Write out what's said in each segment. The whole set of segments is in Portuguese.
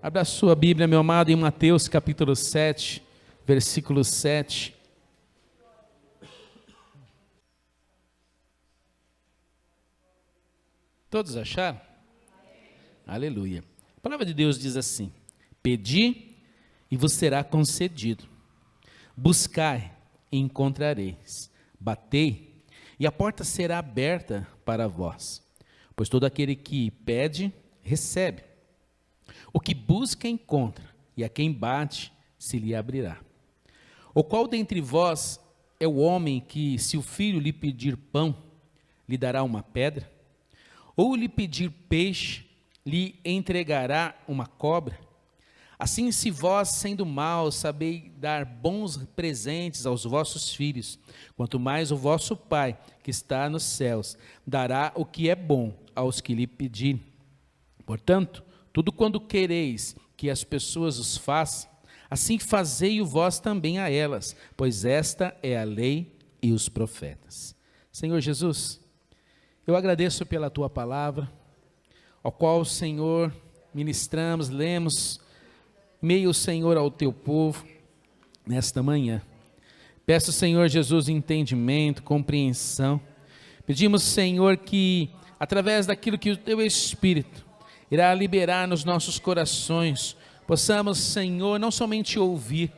Abra a sua Bíblia, meu amado, em Mateus capítulo 7, versículo 7. Todos acharam? Aleluia. A palavra de Deus diz assim: pedi e vos será concedido, buscai e encontrareis, batei e a porta será aberta para vós. Pois todo aquele que pede, recebe, o que busca, encontra, e a quem bate, se lhe abrirá. O qual dentre vós é o homem que, se o filho lhe pedir pão, lhe dará uma pedra? Ou lhe pedir peixe, lhe entregará uma cobra? Assim, se vós, sendo maus, sabeis dar bons presentes aos vossos filhos, quanto mais o vosso Pai, que está nos céus, dará o que é bom aos que lhe pedirem. Portanto, tudo quando quereis que as pessoas os façam, assim fazei-o vós também a elas, pois esta é a lei e os profetas. Senhor Jesus, eu agradeço pela Tua palavra, ao qual, Senhor, ministramos, lemos, meio, Senhor, ao Teu povo, nesta manhã. Peço, Senhor Jesus, entendimento, compreensão. Pedimos, Senhor, que, através daquilo que o Teu Espírito irá liberar nos nossos corações, possamos, Senhor, não somente ouvir,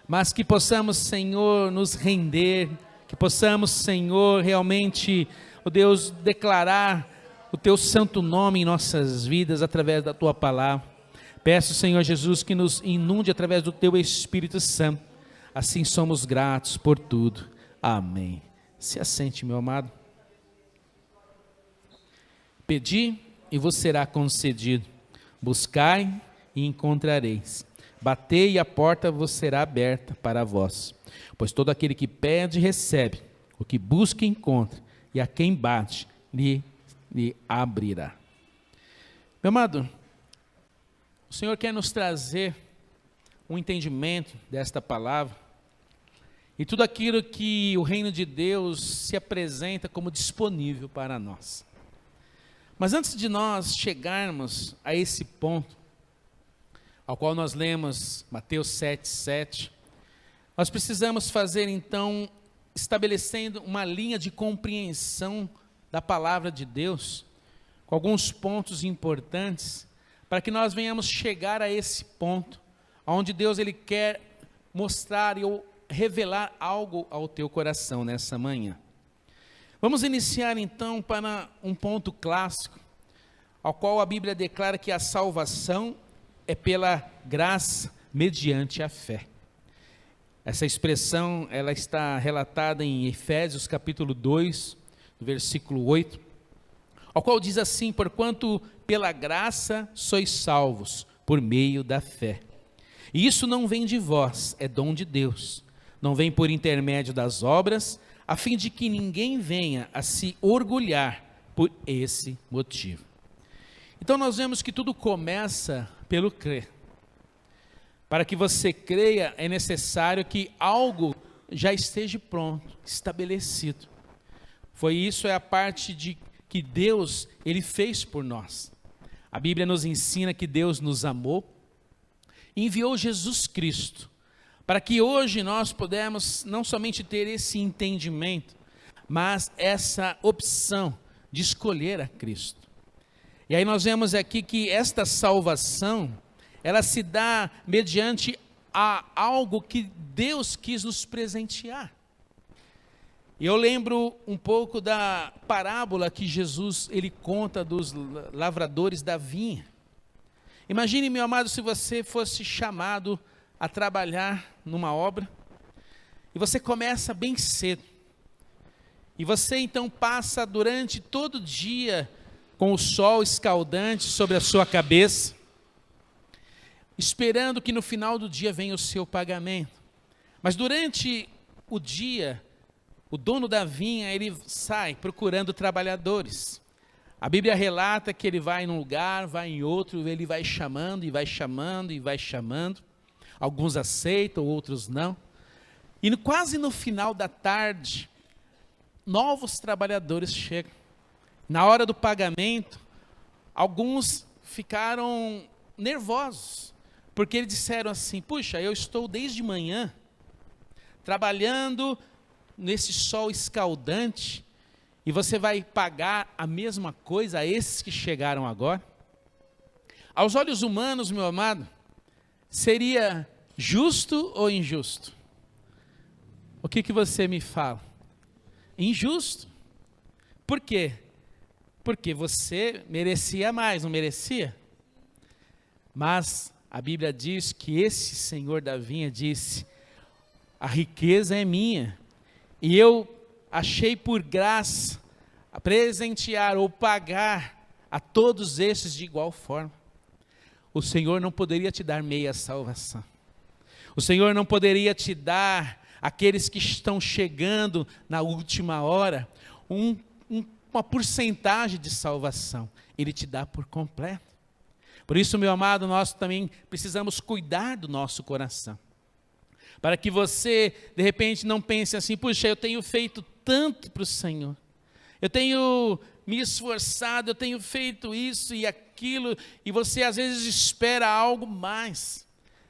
mas que possamos, Senhor, nos render, que possamos, Senhor, realmente, ó Deus, declarar o Teu santo nome em nossas vidas através da Tua palavra. Peço, Senhor Jesus, que nos inunde através do Teu Espírito Santo. Assim somos gratos por tudo. Amém. Se assente, meu amado. Pedi e vos será concedido. Buscai e encontrareis. Batei e a porta vos será aberta para vós. Pois todo aquele que pede, recebe. O que busca, encontra. E a quem bate, lhe abrirá. Meu amado, o Senhor quer nos trazer um entendimento desta palavra e tudo aquilo que o reino de Deus se apresenta como disponível para nós. Mas antes de nós chegarmos a esse ponto, ao qual nós lemos Mateus 7,7, nós precisamos fazer então, estabelecendo uma linha de compreensão da palavra de Deus, com alguns pontos importantes, para que nós venhamos chegar a esse ponto, onde Deus ele quer mostrar ou revelar algo ao teu coração nessa manhã. Vamos iniciar então para um ponto clássico, ao qual a Bíblia declara que a salvação é pela graça mediante a fé. Essa expressão ela está relatada em Efésios capítulo 2, versículo 8, ao qual diz assim: porquanto pela graça sois salvos, por meio da fé. E isso não vem de vós, é dom de Deus. Não vem por intermédio das obras, a fim de que ninguém venha a se orgulhar por esse motivo. Então nós vemos que tudo começa pelo crer. Para que você creia, é necessário que algo já esteja pronto, estabelecido. Foi isso, é a parte de que Deus, Ele fez por nós. A Bíblia nos ensina que Deus nos amou, enviou Jesus Cristo, para que hoje nós pudéssemos não somente ter esse entendimento, mas essa opção de escolher a Cristo. E aí nós vemos aqui que esta salvação, ela se dá mediante a algo que Deus quis nos presentear. E eu lembro um pouco da parábola que Jesus ele conta dos lavradores da vinha. Imagine, meu amado, se você fosse chamado a trabalhar numa obra, e você começa bem cedo, e você então passa durante todo o dia com o sol escaldante sobre a sua cabeça, esperando que no final do dia venha o seu pagamento. Mas durante o dia, o dono da vinha, ele sai procurando trabalhadores. A Bíblia relata que ele vai num lugar, vai em outro, ele vai chamando, e vai chamando, e vai chamando. Alguns aceitam, outros não. E quase no final da tarde, novos trabalhadores chegam. Na hora do pagamento, alguns ficaram nervosos, porque eles disseram assim: puxa, eu estou desde manhã trabalhando nesse sol escaldante, e você vai pagar a mesma coisa a esses que chegaram agora? Aos olhos humanos, meu amado, seria justo ou injusto? O que você me fala? Injusto. Por quê? Porque você merecia mais, não merecia? Mas a Bíblia diz que esse senhor da vinha disse: a riqueza é minha, e eu achei por graça presentear ou pagar a todos esses de igual forma. O Senhor não poderia te dar meia salvação. O Senhor não poderia te dar aqueles que estão chegando na última hora uma porcentagem de salvação. Ele te dá por completo. Por isso, meu amado, nós também precisamos cuidar do nosso coração, para que você, de repente, não pense assim: puxa, eu tenho feito tanto para o Senhor, eu tenho me esforçado, eu tenho feito isso e aquilo, e você às vezes espera algo mais,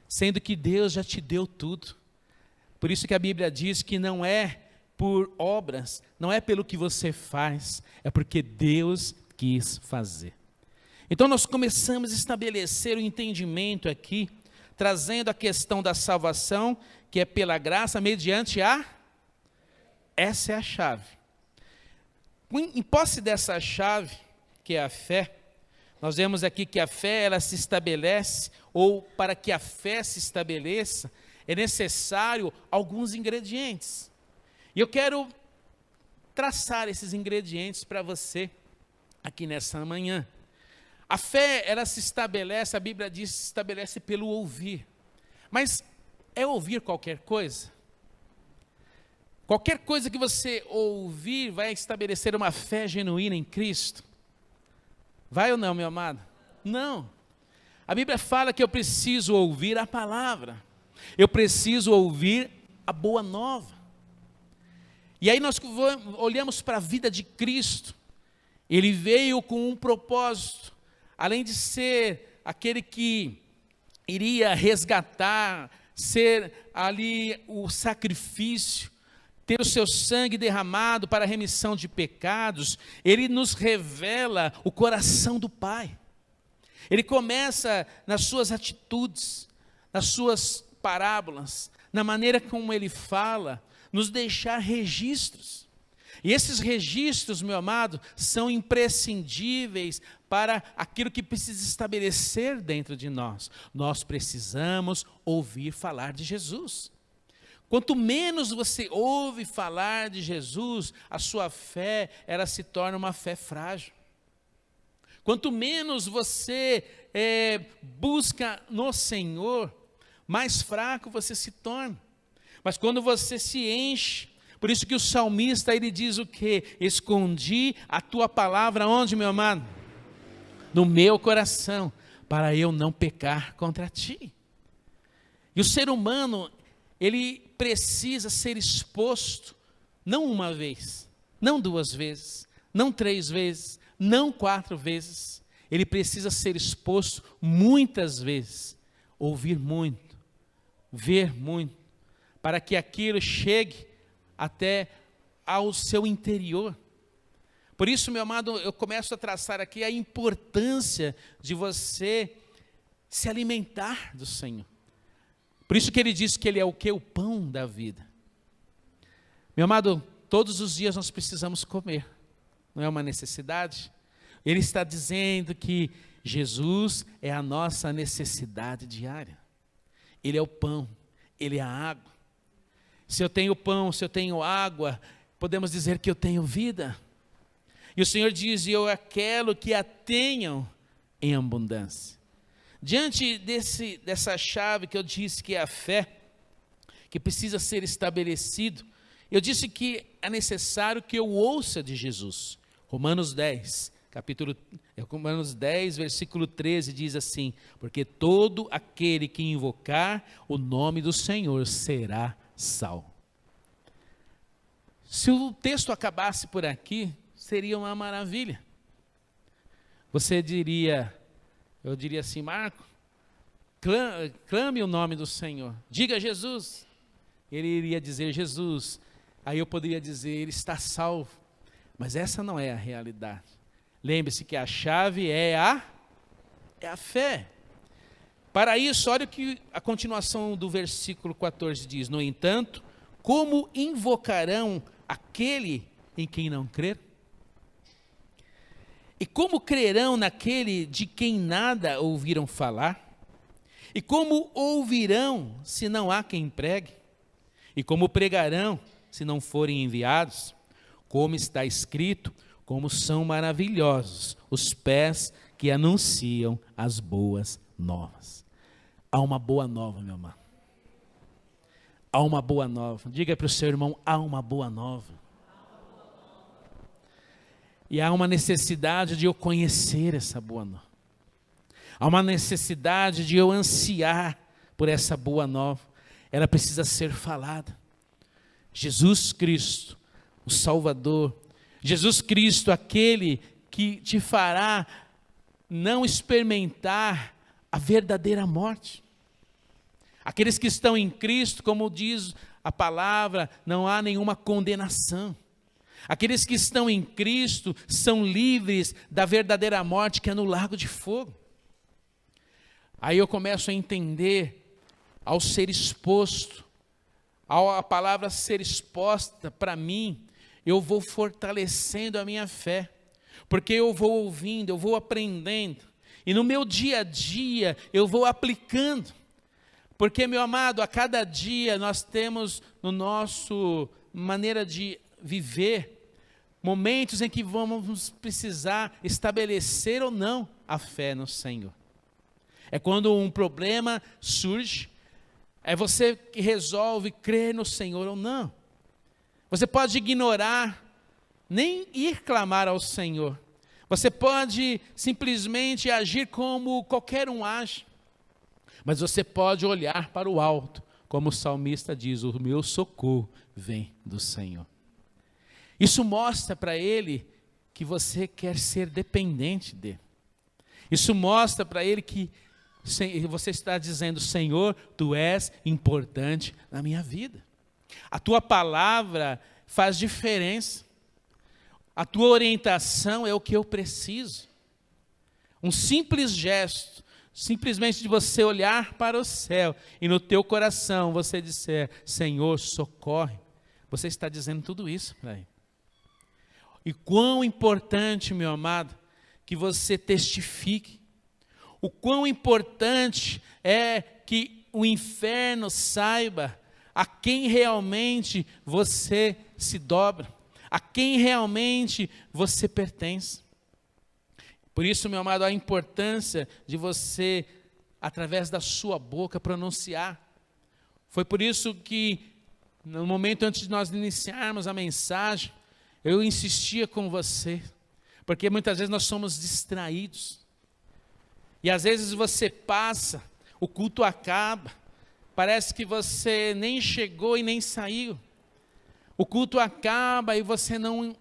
sendo que Deus já te deu tudo. Por isso que a Bíblia diz que não é por obras, não é pelo que você faz, é porque Deus quis fazer. Então nós começamos a estabelecer o entendimento aqui, trazendo a questão da salvação, que é pela graça, mediante essa é a chave. Em posse dessa chave, que é a fé, nós vemos aqui que a fé, ela se estabelece, ou para que a fé se estabeleça, é necessário alguns ingredientes. E eu quero traçar esses ingredientes para você, aqui nessa manhã. A fé, ela se estabelece, a Bíblia diz, se estabelece pelo ouvir. Mas é ouvir qualquer coisa? Qualquer coisa que você ouvir vai estabelecer uma fé genuína em Cristo? Vai ou não, meu amado? Não. A Bíblia fala que eu preciso ouvir a palavra. Eu preciso ouvir a boa nova. E aí nós olhamos para a vida de Cristo. Ele veio com um propósito. Além de ser aquele que iria resgatar, ser ali o sacrifício, ter o seu sangue derramado para a remissão de pecados, ele nos revela o coração do Pai. Ele começa nas suas atitudes, nas suas parábolas, na maneira como ele fala, nos deixar registros. E esses registros, meu amado, são imprescindíveis para aquilo que precisa estabelecer dentro de nós. Nós precisamos ouvir falar de Jesus. Quanto menos você ouve falar de Jesus, a sua fé, ela se torna uma fé frágil. Quanto menos você busca no Senhor, mais fraco você se torna. Mas quando você se enche, por isso que o salmista, ele diz o quê? Escondi a tua palavra onde, meu amado? No meu coração, para eu não pecar contra ti. E o ser humano, ele precisa ser exposto, não uma vez, não duas vezes, não 3 vezes, não 4 vezes. Ele precisa ser exposto muitas vezes, ouvir muito, ver muito, para que aquilo chegue até ao seu interior. Por isso, meu amado, eu começo a traçar aqui a importância de você se alimentar do Senhor. Por isso que ele diz que ele é o quê? O pão da vida. Meu amado, todos os dias nós precisamos comer, não é uma necessidade? Ele está dizendo que Jesus é a nossa necessidade diária. Ele é o pão, ele é a água. Se eu tenho pão, se eu tenho água, podemos dizer que eu tenho vida. E o Senhor diz: eu quero que a tenham em abundância. Diante dessa chave que eu disse que é a fé, que precisa ser estabelecido, eu disse que é necessário que eu ouça de Jesus. Romanos 10, versículo 13 diz assim: porque todo aquele que invocar o nome do Senhor será salvo. Se o texto acabasse por aqui, seria uma maravilha. Eu diria assim: Marco, clame o nome do Senhor. Diga Jesus. Ele iria dizer Jesus. Aí eu poderia dizer, ele está salvo. Mas essa não é a realidade. Lembre-se que a chave é a fé. Para isso, olha o que a continuação do versículo 14 diz. No entanto, como invocarão aquele em quem não crer? E como crerão naquele de quem nada ouviram falar? E como ouvirão se não há quem pregue? E como pregarão se não forem enviados? Como está escrito, como são maravilhosos os pés que anunciam as boas novas. Há uma boa nova, meu irmão. Há uma boa nova. Diga para o seu irmão, há uma boa nova. E há uma necessidade de eu conhecer essa boa nova. Há uma necessidade de eu ansiar por essa boa nova. Ela precisa ser falada. Jesus Cristo, o Salvador. Jesus Cristo, aquele que te fará não experimentar a verdadeira morte. Aqueles que estão em Cristo, como diz a palavra, não há nenhuma condenação. Aqueles que estão em Cristo são livres da verdadeira morte que é no lago de fogo. Aí eu começo a entender, ao ser exposto, a palavra ser exposta para mim, eu vou fortalecendo a minha fé, porque eu vou ouvindo, eu vou aprendendo, e no meu dia a dia eu vou aplicando, porque, meu amado, a cada dia nós temos no nosso maneira de viver, momentos em que vamos precisar estabelecer ou não a fé no Senhor. É quando um problema surge, é você que resolve crer no Senhor ou não. Você pode ignorar, nem ir clamar ao Senhor. Você pode simplesmente agir como qualquer um age. Mas você pode olhar para o alto, como o salmista diz, o meu socorro vem do Senhor. Isso mostra para ele que você quer ser dependente dele. Isso mostra para ele que você está dizendo, Senhor, Tu és importante na minha vida. A Tua palavra faz diferença. A Tua orientação é o que eu preciso. Um simples gesto, simplesmente de você olhar para o céu e no teu coração você disser, Senhor, socorre. Você está dizendo tudo isso para ele. E quão importante, meu amado, que você testifique. O quão importante é que o inferno saiba a quem realmente você se dobra, a quem realmente você pertence. Por isso, meu amado, a importância de você, através da sua boca, pronunciar. Foi por isso que, no momento antes de nós iniciarmos a mensagem, eu insistia com você, porque muitas vezes nós somos distraídos. E às vezes você passa, o culto acaba, parece que você nem chegou e nem saiu. O culto acaba e você não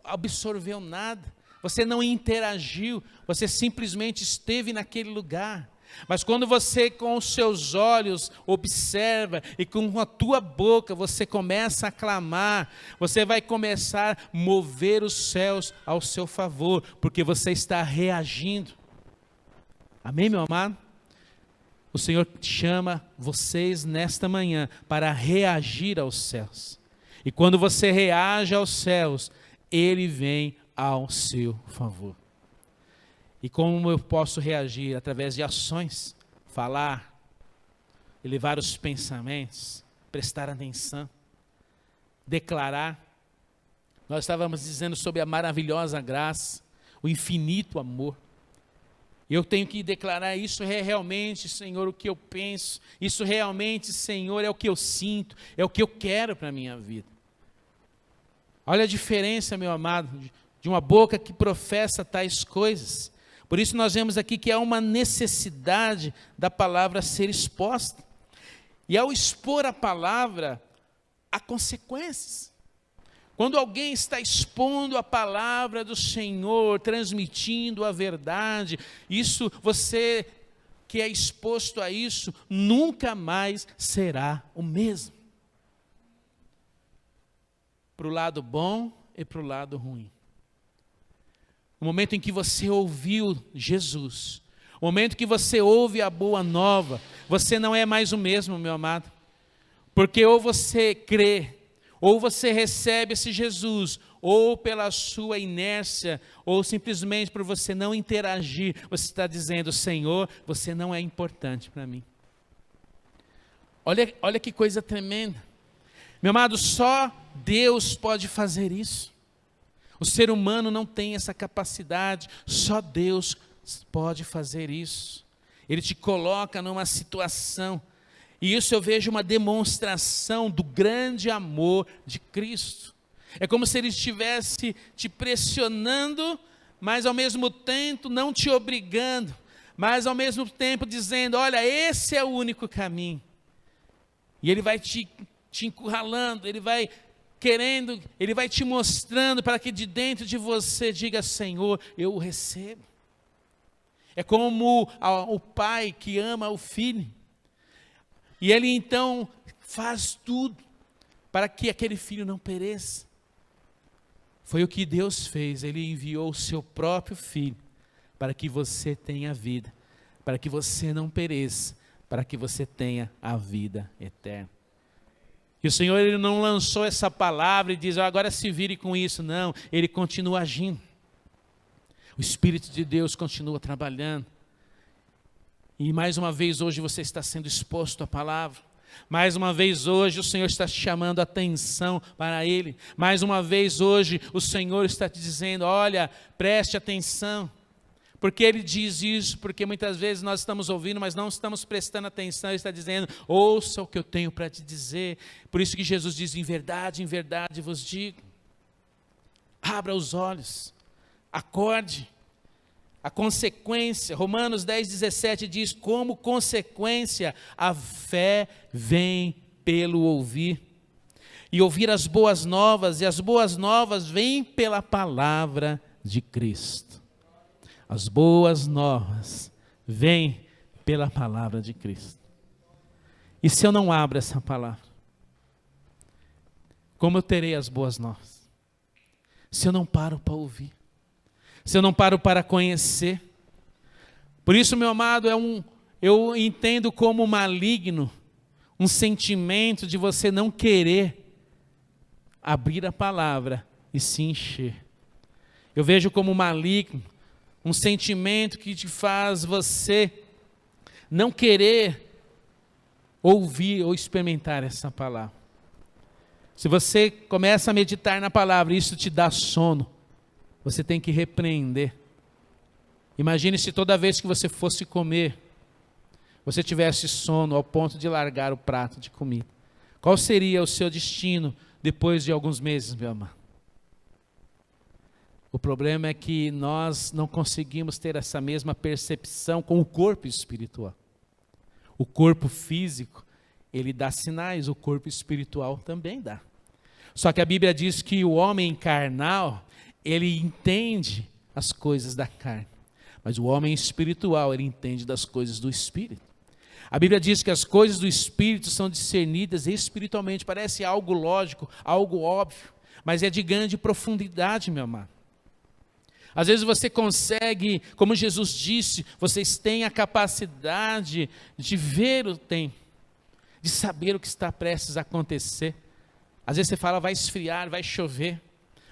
absorveu nada, você não interagiu, você simplesmente esteve naquele lugar. Mas quando você com os seus olhos observa e com a tua boca você começa a clamar, você vai começar a mover os céus ao seu favor, porque você está reagindo. Amém, meu amado? O Senhor chama vocês nesta manhã para reagir aos céus. E quando você reage aos céus, Ele vem ao seu favor. E como eu posso reagir? Através de ações, falar, elevar os pensamentos, prestar atenção, declarar. Nós estávamos dizendo sobre a maravilhosa graça, o infinito amor. Eu tenho que declarar, isso é realmente, Senhor, o que eu penso, isso realmente, Senhor, é o que eu sinto, é o que eu quero para a minha vida. Olha a diferença, meu amado, de uma boca que professa tais coisas. Por isso nós vemos aqui que há uma necessidade da palavra ser exposta. E ao expor a palavra, há consequências. Quando alguém está expondo a palavra do Senhor, transmitindo a verdade, isso você que é exposto a isso nunca mais será o mesmo. Para o lado bom e para o lado ruim. O momento em que você ouviu Jesus, o momento que você ouve a boa nova, você não é mais o mesmo, meu amado. Porque ou você crê, ou você recebe esse Jesus, ou pela sua inércia, ou simplesmente por você não interagir, você está dizendo: Senhor, você não é importante para mim. Olha que coisa tremenda. Meu amado, só Deus pode fazer isso. O ser humano não tem essa capacidade, só Deus pode fazer isso. Ele te coloca numa situação, e isso eu vejo uma demonstração do grande amor de Cristo. É como se Ele estivesse te pressionando, mas ao mesmo tempo não te obrigando, mas ao mesmo tempo dizendo: olha, esse é o único caminho. E Ele vai te encurralando, Ele vai querendo, Ele vai te mostrando para que de dentro de você diga: Senhor, eu o recebo. É como o pai que ama o filho, e ele então faz tudo para que aquele filho não pereça. Foi o que Deus fez, Ele enviou o seu próprio filho para que você tenha vida, para que você não pereça, para que você tenha a vida eterna. E o Senhor, Ele não lançou essa palavra e diz: agora se vire com isso. Não, Ele continua agindo. O Espírito de Deus continua trabalhando. E mais uma vez hoje você está sendo exposto à palavra. Mais uma vez hoje o Senhor está te chamando a atenção para Ele. Mais uma vez hoje o Senhor está te dizendo: olha, preste atenção. Porque Ele diz isso? Porque muitas vezes nós estamos ouvindo, mas não estamos prestando atenção. Ele está dizendo: ouça o que eu tenho para te dizer. Por isso que Jesus diz: em verdade vos digo. Abra os olhos, acorde. A consequência, Romanos 10:17 diz: como consequência, a fé vem pelo ouvir. E ouvir as boas novas, e as boas novas vêm pela palavra de Cristo. As boas novas vêm pela palavra de Cristo. E se eu não abro essa palavra, como eu terei as boas novas? Se eu não paro para ouvir, se eu não paro para conhecer. Por isso, meu amado, eu entendo como maligno um sentimento de você não querer abrir a palavra e se encher. Eu vejo como maligno um sentimento que te faz você não querer ouvir ou experimentar essa palavra. Se você começa a meditar na palavra e isso te dá sono, você tem que repreender. Imagine se toda vez que você fosse comer, você tivesse sono ao ponto de largar o prato de comida. Qual seria o seu destino depois de alguns meses, meu amado? O problema é que nós não conseguimos ter essa mesma percepção com o corpo espiritual. O corpo físico, ele dá sinais, o corpo espiritual também dá. Só que a Bíblia diz que o homem carnal, ele entende as coisas da carne, mas o homem espiritual, ele entende das coisas do Espírito. A Bíblia diz que as coisas do Espírito são discernidas espiritualmente. Parece algo lógico, algo óbvio, mas é de grande profundidade, meu amado. Às vezes você consegue, como Jesus disse, vocês têm a capacidade de ver o tempo, de saber o que está prestes a acontecer. Às vezes você fala: vai esfriar, vai chover,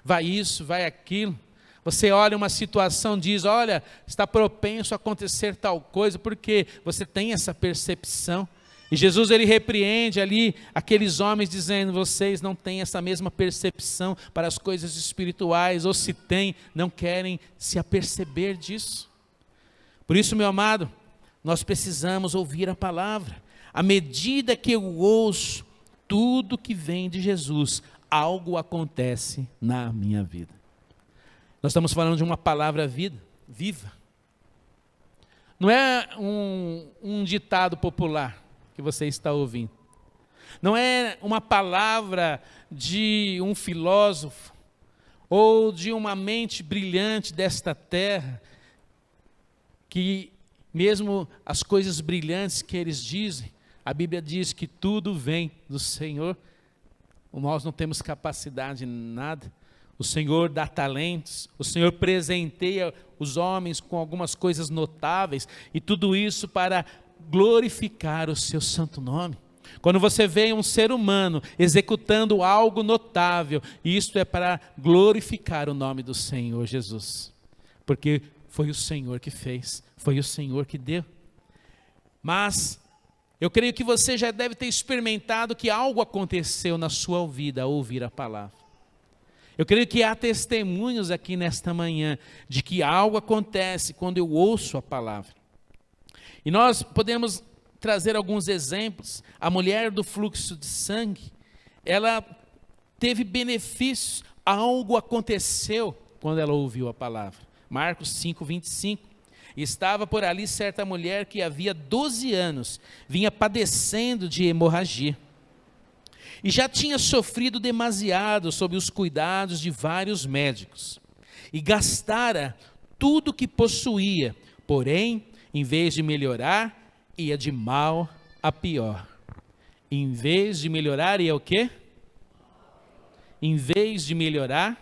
vai isso, vai aquilo. Você olha uma situação, diz: olha, está propenso a acontecer tal coisa, porque você tem essa percepção. E Jesus, ele repreende ali aqueles homens dizendo: vocês não têm essa mesma percepção para as coisas espirituais, ou se têm, não querem se aperceber disso. Por isso, meu amado, nós precisamos ouvir a palavra. À medida que eu ouço tudo que vem de Jesus, algo acontece na minha vida. Nós estamos falando de uma palavra viva. Não é um ditado popular que você está ouvindo. Não é uma palavra de um filósofo ou de uma mente brilhante desta terra que mesmo as coisas brilhantes que eles dizem, a Bíblia diz que tudo vem do Senhor. Nós não temos capacidade em nada. O Senhor dá talentos, o Senhor presenteia os homens com algumas coisas notáveis, e tudo isso para glorificar o seu santo nome. Quando você vê um ser humano executando algo notável, isto é para glorificar o nome do Senhor Jesus, porque foi o Senhor que fez, foi o Senhor que deu. Mas eu creio que você já deve ter experimentado que algo aconteceu na sua vida ao ouvir a palavra. Eu creio que há testemunhos aqui nesta manhã de que algo acontece quando eu ouço a palavra. E nós podemos trazer alguns exemplos. A mulher do fluxo de sangue, ela teve benefícios, algo aconteceu quando ela ouviu a palavra. Marcos 5:25. Estava por ali certa mulher que havia 12 anos, vinha padecendo de hemorragia. E já tinha sofrido demasiado sob os cuidados de vários médicos. E gastara tudo que possuía, porém, em vez de melhorar, ia de mal a pior. Em vez de melhorar, ia o quê? Em vez de melhorar,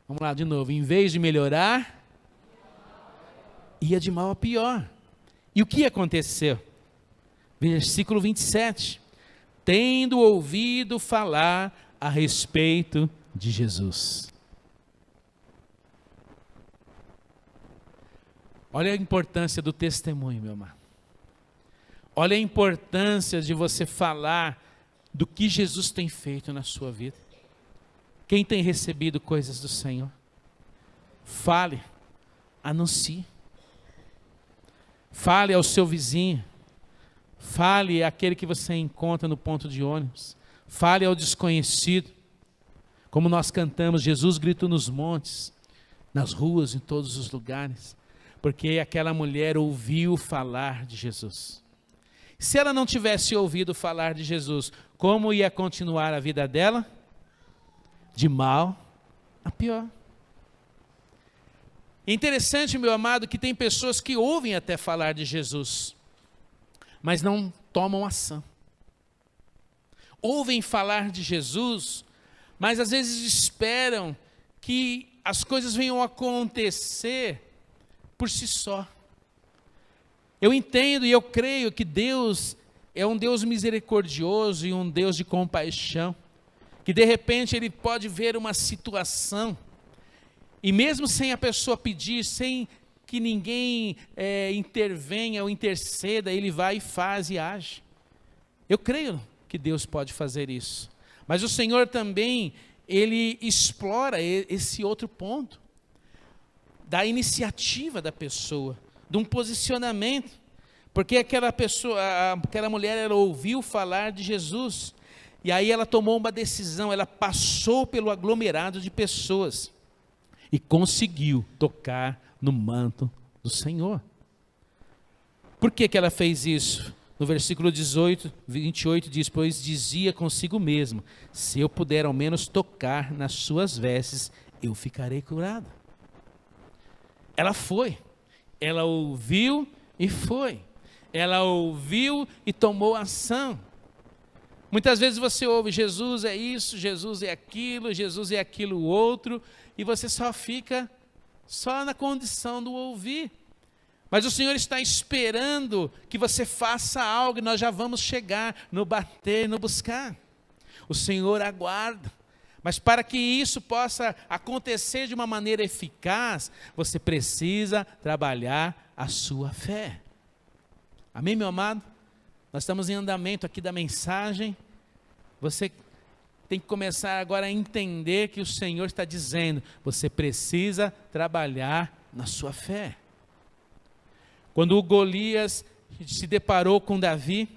vamos lá de novo, em vez de melhorar, ia de mal a pior. E o que aconteceu? Versículo 27. Tendo ouvido falar a respeito de Jesus. Olha a importância do testemunho, meu amado. Olha a importância de você falar do que Jesus tem feito na sua vida. Quem tem recebido coisas do Senhor? Fale, anuncie. Fale ao seu vizinho. Fale àquele que você encontra no ponto de ônibus. Fale ao desconhecido. Como nós cantamos, Jesus grita nos montes, nas ruas, em todos os lugares. Porque aquela mulher ouviu falar de Jesus. Se ela não tivesse ouvido falar de Jesus, como ia continuar a vida dela? De mal a pior. É interessante, meu amado, que tem pessoas que ouvem até falar de Jesus, mas não tomam ação. Ouvem falar de Jesus, mas às vezes esperam que as coisas venham a acontecer por si só. Eu entendo e eu creio que Deus é um Deus misericordioso e um Deus de compaixão, que de repente Ele pode ver uma situação, e mesmo sem a pessoa pedir, sem que ninguém intervenha ou interceda, Ele vai e faz e age. Eu creio que Deus pode fazer isso, mas o Senhor também, Ele explora esse outro ponto, da iniciativa da pessoa, de um posicionamento, porque aquela mulher, ela ouviu falar de Jesus, e aí ela tomou uma decisão, ela passou pelo aglomerado de pessoas, e conseguiu tocar no manto do Senhor. Por que ela fez isso? No versículo 28 diz, pois dizia consigo mesmo, se eu puder ao menos tocar nas suas vestes, eu ficarei curada. Ela foi, ela ouviu e foi, ela ouviu e tomou ação. Muitas vezes você ouve, Jesus é isso, Jesus é aquilo outro, e você só fica na condição do ouvir. Mas o Senhor está esperando que você faça algo, e nós já vamos chegar no bater, no buscar. O Senhor aguarda. Mas para que isso possa acontecer de uma maneira eficaz, você precisa trabalhar a sua fé. Amém, meu amado? Nós estamos em andamento aqui da mensagem. Você tem que começar agora a entender que o Senhor está dizendo, você precisa trabalhar na sua fé. Quando o Golias se deparou com Davi,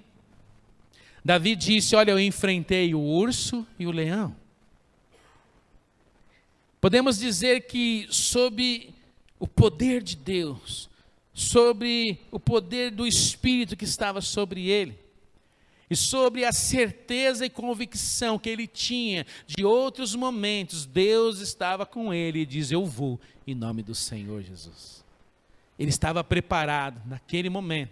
Davi disse, olha, eu enfrentei o urso e o leão. Podemos dizer que sob o poder de Deus, sobre o poder do Espírito que estava sobre ele, e sobre a certeza e convicção que ele tinha de outros momentos, Deus estava com ele e diz, eu vou em nome do Senhor Jesus. ele estava preparado naquele momento.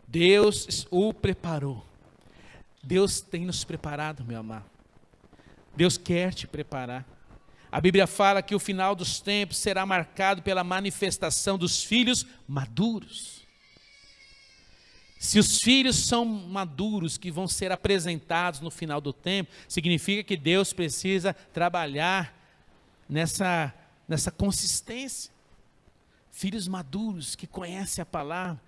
Deus o preparou. Deus tem nos preparado, meu amado. Deus quer te preparar. A Bíblia fala que o final dos tempos será marcado pela manifestação dos filhos maduros. Se os filhos são maduros, que vão ser apresentados no final do tempo, significa que Deus precisa trabalhar nessa consistência. Filhos maduros que conhecem a palavra,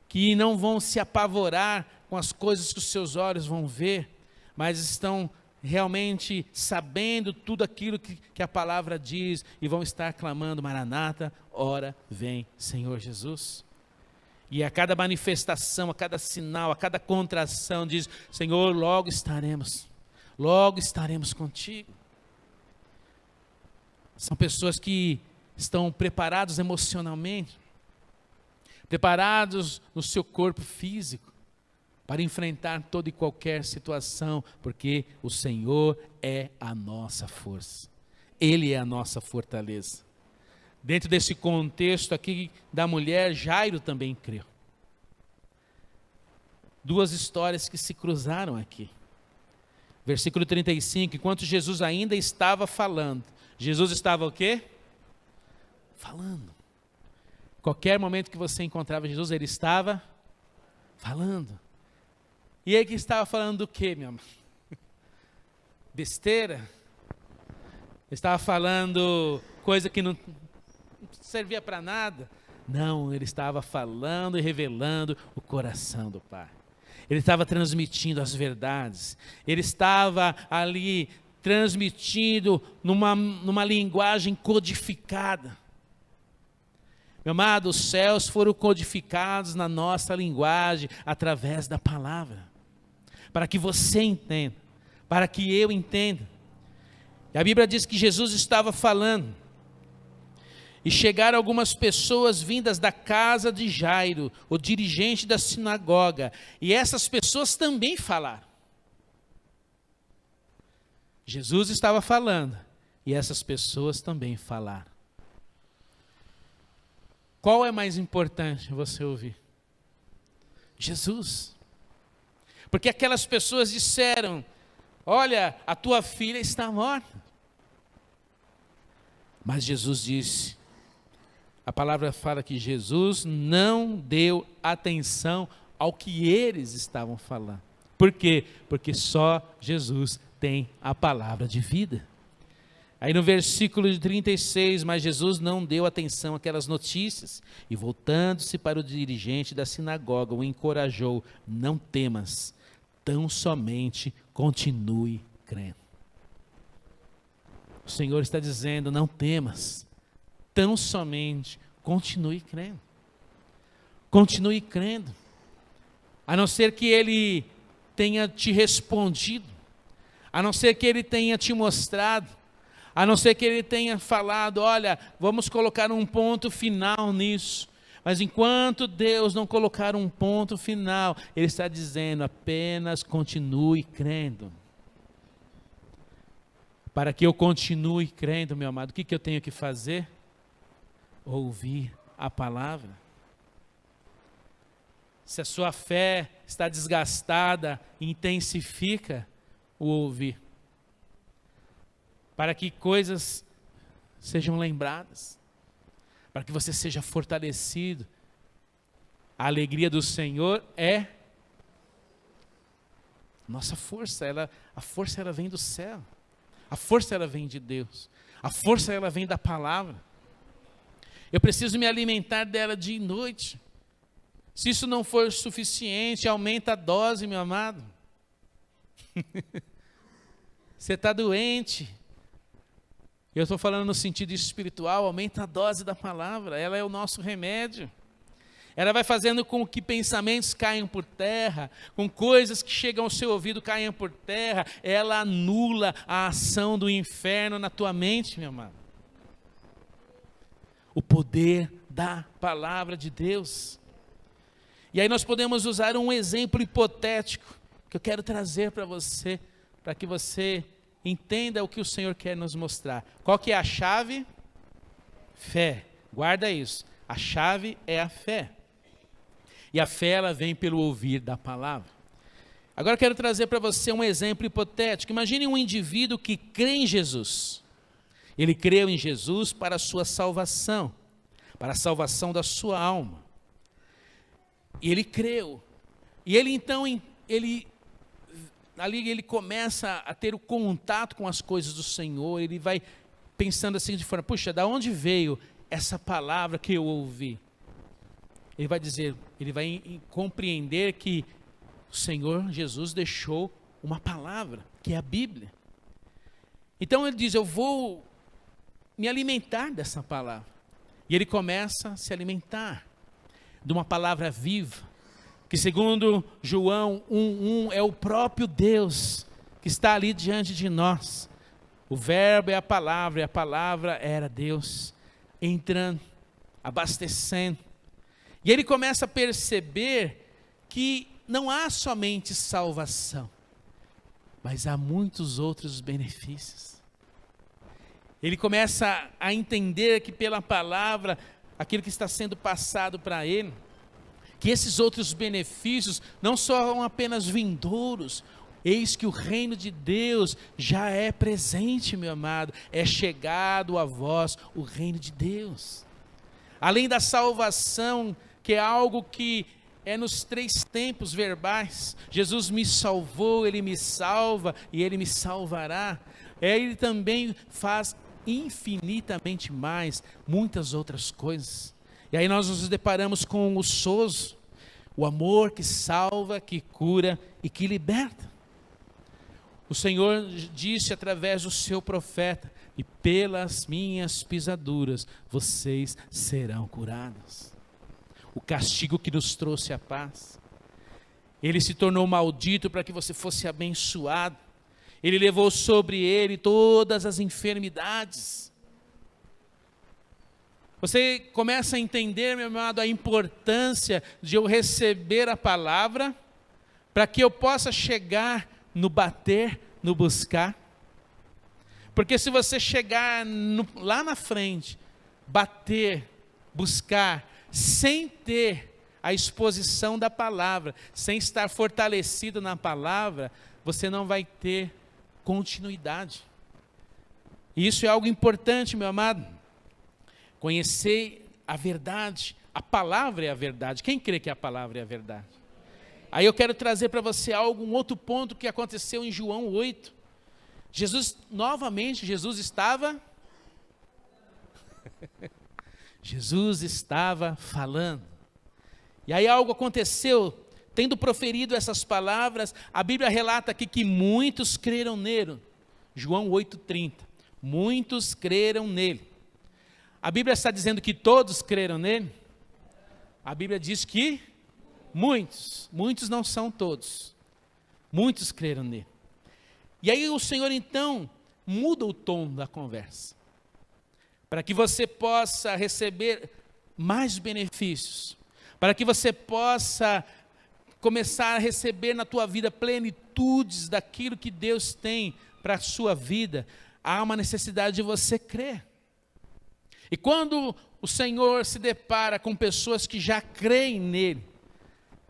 que não vão se apavorar com as coisas que os seus olhos vão ver, mas estão realmente sabendo tudo aquilo que a palavra diz e vão estar clamando: Maranata, ora vem Senhor Jesus. E a cada manifestação, a cada sinal, a cada contração diz: Senhor, logo estaremos contigo. São pessoas que estão preparados emocionalmente, preparados no seu corpo físico, para enfrentar toda e qualquer situação, porque o Senhor é a nossa força, Ele é a nossa fortaleza. Dentro desse contexto aqui da mulher, Jairo também creu. Duas histórias que se cruzaram aqui. Versículo 35, enquanto Jesus ainda estava falando, Jesus estava o quê? Falando. Qualquer momento que você encontrava Jesus, Ele estava falando. E ele que estava falando do quê, meu amor? Besteira? Ele estava falando coisa que não servia para nada? Não, ele estava falando e revelando o coração do Pai. Ele estava transmitindo as verdades. Ele estava ali transmitindo numa linguagem codificada. Meu amado, os céus foram codificados na nossa linguagem através da palavra. Para que você entenda, para que eu entenda. E a Bíblia diz que Jesus estava falando. E chegaram algumas pessoas vindas da casa de Jairo, o dirigente da sinagoga. E essas pessoas também falaram. Jesus estava falando, e essas pessoas também falaram. Qual é mais importante você ouvir? Jesus. Porque aquelas pessoas disseram: olha, a tua filha está morta. Mas Jesus disse, a palavra fala que Jesus não deu atenção ao que eles estavam falando. Por quê? Porque só Jesus tem a palavra de vida. Aí no versículo 36, mas Jesus não deu atenção àquelas notícias, e voltando-se para o dirigente da sinagoga, o encorajou: não temas, tão somente continue crendo. O Senhor está dizendo: não temas, tão somente continue crendo. Continue crendo. A não ser que Ele tenha te respondido, a não ser que Ele tenha te mostrado, a não ser que Ele tenha falado: olha, vamos colocar um ponto final nisso. Mas enquanto Deus não colocar um ponto final, Ele está dizendo: apenas continue crendo. Para que eu continue crendo, meu amado, o que eu tenho que fazer? Ouvir a palavra. Se a sua fé está desgastada, intensifica o ouvir. Para que coisas sejam lembradas. Para que você seja fortalecido. A alegria do Senhor é nossa força. A força ela vem do céu. A força ela vem de Deus. A força ela vem da palavra. Eu preciso me alimentar dela dia e noite. Se isso não for suficiente, aumenta a dose, meu amado. Você está doente. Eu estou falando no sentido espiritual, aumenta a dose da palavra. Ela é o nosso remédio. Ela vai fazendo com que pensamentos caiam por terra, com coisas que chegam ao seu ouvido caiam por terra. Ela anula a ação do inferno na tua mente, meu amado. O poder da palavra de Deus. E aí nós podemos usar um exemplo hipotético que eu quero trazer para você, para que você entenda o que o Senhor quer nos mostrar. Qual que é a chave? Fé. Guarda isso. A chave é a fé. E a fé, ela vem pelo ouvir da palavra. Agora eu quero trazer para você um exemplo hipotético. Imagine um indivíduo que crê em Jesus. Ele creu em Jesus para a sua salvação, para a salvação da sua alma. E ele creu. E ele então, ali ele começa a ter o contato com as coisas do Senhor. Ele vai pensando assim de forma, puxa, da onde veio essa palavra que eu ouvi? Ele vai dizer, ele vai compreender que o Senhor Jesus deixou uma palavra, que é a Bíblia. Então ele diz, eu vou me alimentar dessa palavra. E ele começa a se alimentar de uma palavra viva, que segundo João 1:1 é o próprio Deus que está ali diante de nós. O verbo é a palavra, e a palavra era Deus, entrando, abastecendo. E ele começa a perceber que não há somente salvação, mas há muitos outros benefícios. Ele começa a entender que pela palavra, aquilo que está sendo passado para ele, que esses outros benefícios não são apenas vindouros. Eis que o reino de Deus já é presente, meu amado, é chegado a vós o reino de Deus. Além da salvação, que é algo que é nos 3 tempos verbais, Jesus me salvou, Ele me salva e Ele me salvará. Ele também faz infinitamente mais, muitas outras coisas. E aí nós nos deparamos com o sozo, o amor que salva, que cura e que liberta. O Senhor disse através do seu profeta, e pelas minhas pisaduras vocês serão curados. O castigo que nos trouxe a paz. Ele se tornou maldito para que você fosse abençoado. Ele levou sobre ele todas as enfermidades. Você começa a entender, meu amado, a importância de eu receber a palavra, para que eu possa chegar no bater, no buscar. Porque se você chegar lá na frente, bater, buscar, sem ter a exposição da palavra, sem estar fortalecido na palavra, você não vai ter continuidade. E isso é algo importante, meu amado. Conhecer a verdade, a palavra é a verdade. Quem crê que a palavra é a verdade? Aí eu quero trazer para você um outro ponto que aconteceu em João 8. Jesus estava Jesus estava falando. E aí algo aconteceu, tendo proferido essas palavras, a Bíblia relata aqui que muitos creram nele. João 8:30. Muitos creram nele. A Bíblia está dizendo que todos creram nele? A Bíblia diz que muitos não são todos. Muitos creram nele. E aí o Senhor então muda o tom da conversa, para que você possa receber mais benefícios, para que você possa começar a receber na tua vida plenitudes daquilo que Deus tem para a sua vida. Há uma necessidade de você crer. E quando o Senhor se depara com pessoas que já creem nele,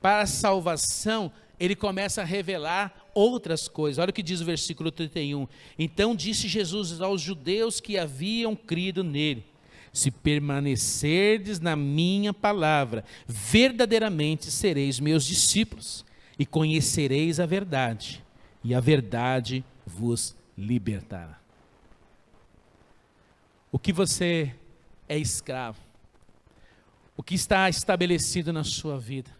para a salvação, ele começa a revelar outras coisas. Olha o que diz o versículo 31. Então disse Jesus aos judeus que haviam crido nele: se permanecerdes na minha palavra, verdadeiramente sereis meus discípulos, e conhecereis a verdade, e a verdade vos libertará. O que você é escravo, o que está estabelecido na sua vida,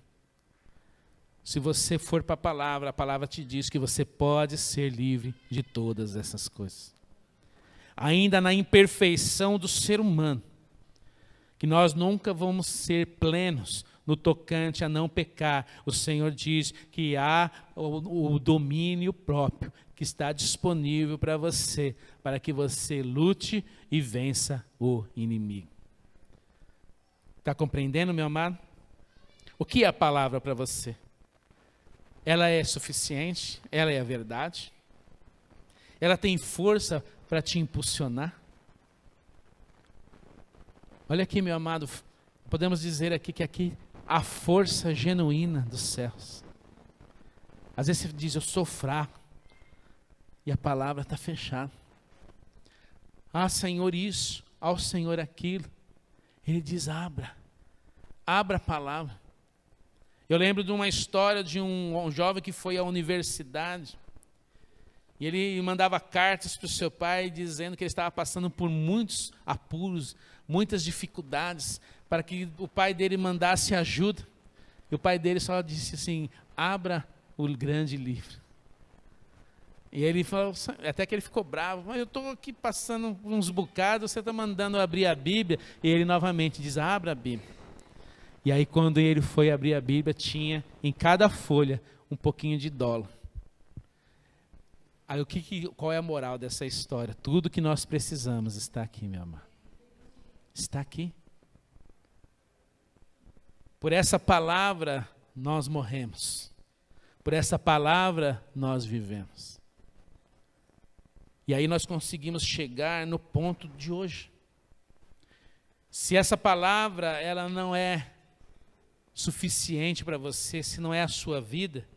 se você for para a palavra te diz que você pode ser livre de todas essas coisas. Ainda na imperfeição do ser humano, que nós nunca vamos ser plenos no tocante a não pecar, o Senhor diz que há o domínio próprio que está disponível para você, para que você lute e vença o inimigo. Está compreendendo, meu amado? O que é a palavra para você? Ela é suficiente? Ela é a verdade? Ela tem força para te impulsionar? Olha aqui, meu amado, podemos dizer aqui que aqui a força genuína dos céus. Às vezes você diz, eu sou fraco, e a palavra está fechada. Ah, Senhor, isso, ao Senhor aquilo. Ele diz, abra a palavra. Eu lembro de uma história de um jovem que foi à universidade, e ele mandava cartas para o seu pai, dizendo que ele estava passando por muitos apuros, muitas dificuldades, para que o pai dele mandasse ajuda. E o pai dele só disse assim, abra o grande livro. E ele falou, até que ele ficou bravo, mas eu estou aqui passando uns bocados, você está mandando abrir a Bíblia. E ele novamente diz, abra a Bíblia. E aí quando ele foi abrir a Bíblia, tinha em cada folha um pouquinho de dólar. Aí qual é a moral dessa história? Tudo que nós precisamos está aqui, meu amado. Está aqui. Por essa palavra nós morremos. Por essa palavra nós vivemos. E aí nós conseguimos chegar no ponto de hoje. Se essa palavra ela não é suficiente para você, se não é a sua vida,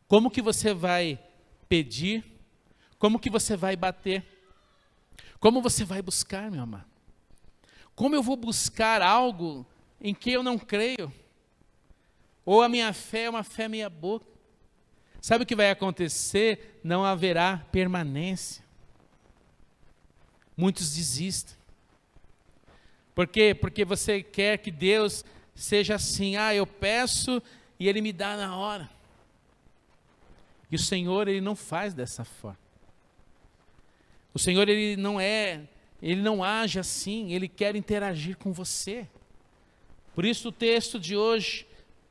como que você vai pedir? Como que você vai bater? Como você vai buscar, meu amado? Como eu vou buscar algo em que eu não creio? Ou a minha fé é uma fé meia boca? Sabe o que vai acontecer? Não haverá permanência. Muitos desistem. Por quê? Porque você quer que Deus seja assim, eu peço e Ele me dá na hora. E o Senhor, Ele não faz dessa forma. O Senhor, Ele não age assim, Ele quer interagir com você. Por isso o texto de hoje,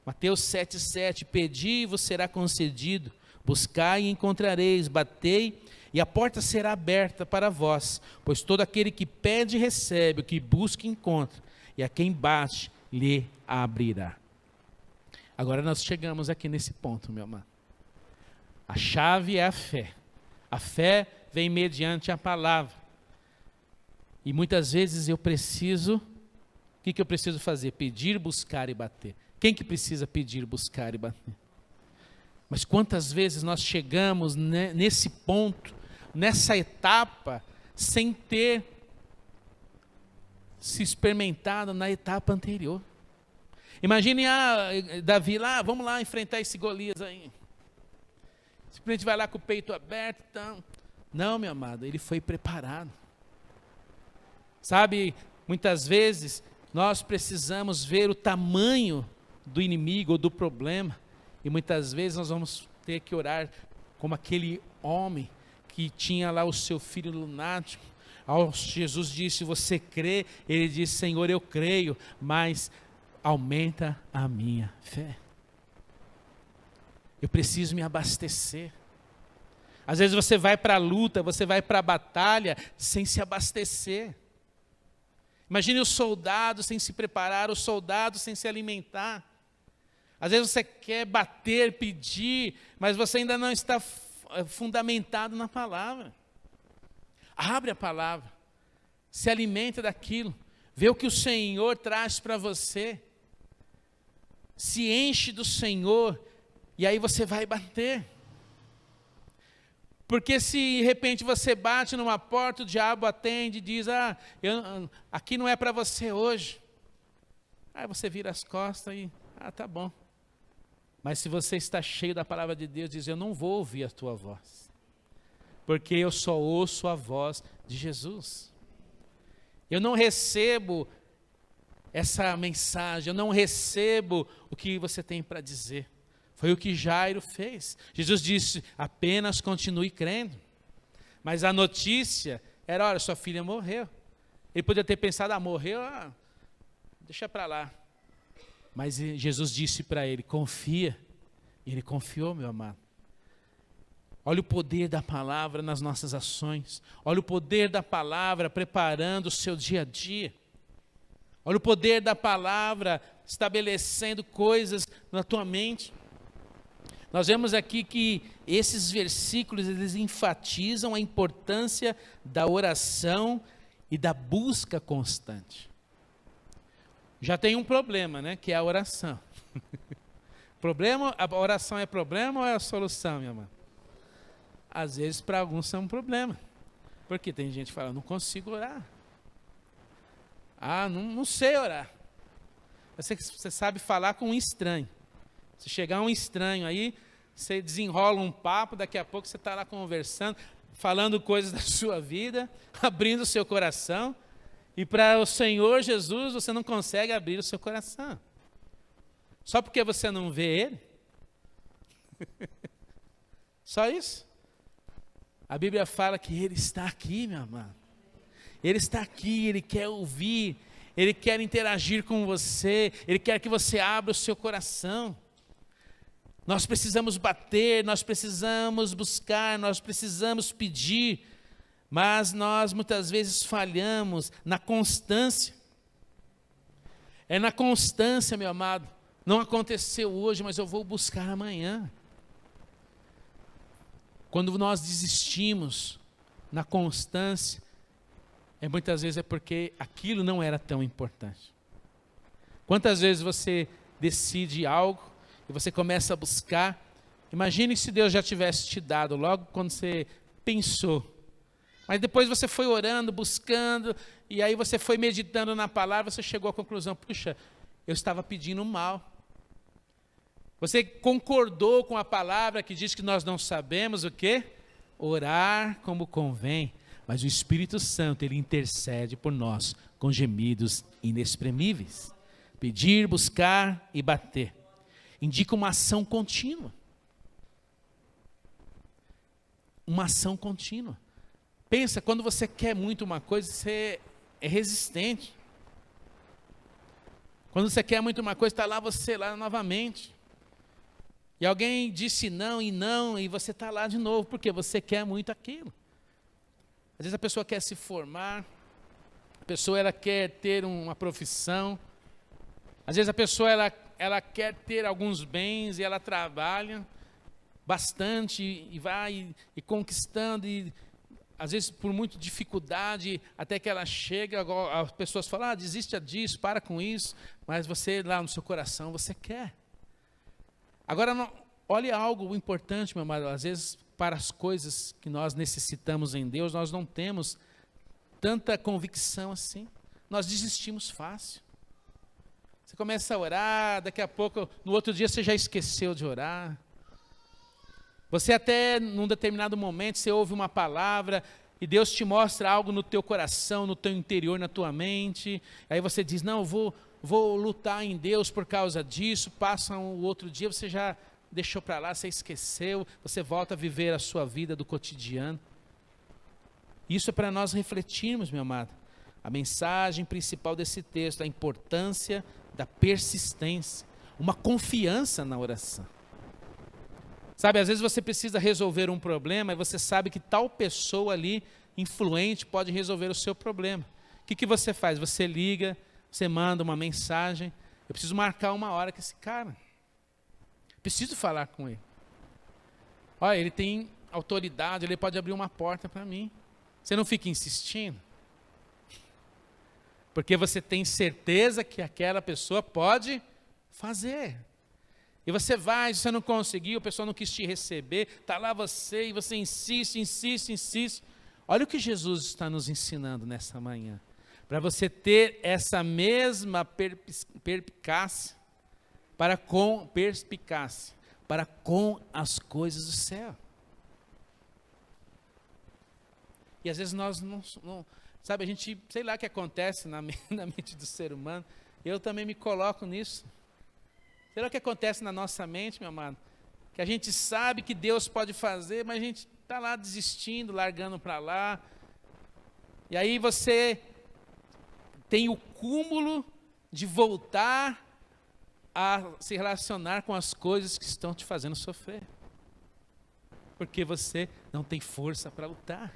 Mateus 7,7, pedi e vos será concedido, buscai e encontrareis, batei e a porta será aberta para vós, pois todo aquele que pede recebe, o que busca encontra, e a quem bate lhe abrirá. Agora nós chegamos aqui nesse ponto, meu amado. A chave é a fé. A fé vem mediante a palavra. E muitas vezes eu preciso, o que eu preciso fazer? Pedir, buscar e bater. Quem que precisa pedir, buscar e bater? Mas quantas vezes nós chegamos nesse ponto, nessa etapa, sem ter se experimentado na etapa anterior. Imagine Davi lá, vamos lá enfrentar esse Golias aí. Simplesmente vai lá com o peito aberto. Então. Não, meu amado, ele foi preparado. Sabe, muitas vezes nós precisamos ver o tamanho do inimigo ou do problema, e muitas vezes nós vamos ter que orar como aquele homem que tinha lá o seu filho lunático. Jesus disse, você crê? Ele disse, Senhor, eu creio, mas aumenta a minha fé. Eu preciso me abastecer. Às vezes você vai para a luta, você vai para a batalha sem se abastecer. Imagine o soldado sem se preparar, o soldado sem se alimentar. Às vezes você quer bater, pedir, mas você ainda não está fundamentado na palavra. Abre a palavra, se alimenta daquilo, vê o que o Senhor traz para você, se enche do Senhor, e aí você vai bater. Porque se de repente você bate numa porta, o diabo atende e diz, aqui não é para você hoje. Aí você vira as costas e, tá bom. Mas se você está cheio da palavra de Deus, diz, eu não vou ouvir a tua voz, porque eu só ouço a voz de Jesus. Eu não recebo essa mensagem, eu não recebo o que você tem para dizer. Foi o que Jairo fez. Jesus disse, apenas continue crendo. Mas a notícia era, olha, sua filha morreu. Ele podia ter pensado, morreu, deixa para lá. Mas Jesus disse para ele, confia. E ele confiou, meu amado. Olha o poder da palavra nas nossas ações. Olha o poder da palavra preparando o seu dia a dia. Olha o poder da palavra estabelecendo coisas na tua mente. Nós vemos aqui que esses versículos, eles enfatizam a importância da oração e da busca constante. Já tem um problema, né? Que é a oração. Problema, a oração é problema ou é a solução, minha irmã? Às vezes para alguns são um problema. Porque tem gente que fala, não consigo orar. Não sei orar. Você sabe falar com um estranho. Se chegar um estranho aí, você desenrola um papo, daqui a pouco você está lá conversando, falando coisas da sua vida, abrindo o seu coração. E para o Senhor Jesus, você não consegue abrir o seu coração. Só porque você não vê Ele? Só isso? A Bíblia fala que Ele está aqui, meu amado. Ele está aqui, Ele quer ouvir, Ele quer interagir com você, Ele quer que você abra o seu coração. Nós precisamos bater, nós precisamos buscar, nós precisamos pedir, mas nós muitas vezes falhamos na constância. É na constância, meu amado. Não aconteceu hoje, mas eu vou buscar amanhã. Quando nós desistimos na constância, muitas vezes é porque aquilo não era tão importante. Quantas vezes você decide algo e você começa a buscar? Imagine se Deus já tivesse te dado logo quando você pensou. Mas depois você foi orando, buscando, e aí você foi meditando na palavra, você chegou à conclusão, puxa, eu estava pedindo mal. Você concordou com a palavra que diz que nós não sabemos o quê? Orar como convém. Mas o Espírito Santo, Ele intercede por nós com gemidos inexprimíveis. Pedir, buscar e bater. Indica uma ação contínua. Uma ação contínua. Pensa, quando você quer muito uma coisa, você é resistente. Quando você quer muito uma coisa, está lá você lá novamente. E alguém disse não, e você está lá de novo, porque você quer muito aquilo. Às vezes a pessoa quer se formar, a pessoa ela quer ter uma profissão, às vezes a pessoa ela quer ter alguns bens e ela trabalha bastante e vai e conquistando, e às vezes por muita dificuldade, até que ela chega, as pessoas falam, desista disso, para com isso, mas você lá no seu coração, você quer. Agora, olha algo importante, meu amado, às vezes para as coisas que nós necessitamos em Deus, nós não temos tanta convicção assim, nós desistimos fácil. Você começa a orar, daqui a pouco, no outro dia você já esqueceu de orar. Você até, num determinado momento, você ouve uma palavra e Deus te mostra algo no teu coração, no teu interior, na tua mente. Aí você diz, não, vou lutar em Deus por causa disso. Passa um outro dia, você já deixou para lá, você esqueceu. Você volta a viver a sua vida do cotidiano. Isso é para nós refletirmos, meu amado. A mensagem principal desse texto, a importância da persistência. Uma confiança na oração. Sabe, às vezes você precisa resolver um problema e você sabe que tal pessoa ali, influente, pode resolver o seu problema. O que você faz? Você liga, você manda uma mensagem. Eu preciso marcar uma hora com esse cara. Preciso falar com ele. Olha, ele tem autoridade, ele pode abrir uma porta para mim. Você não fica insistindo? Porque você tem certeza que aquela pessoa pode fazer. E você vai, se você não conseguiu, a pessoa não quis te receber, está lá você e você insiste. Olha o que Jesus está nos ensinando nessa manhã. Para você ter essa mesma perspicácia para com as coisas do céu. E às vezes nós não sabe, a gente, sei lá o que acontece na mente do ser humano, eu também me coloco nisso. Sei lá o que acontece na nossa mente, meu amado, que a gente sabe que Deus pode fazer, mas a gente está lá desistindo, largando para lá. E aí você tem o cúmulo de voltar a se relacionar com as coisas que estão te fazendo sofrer. Porque você não tem força para lutar.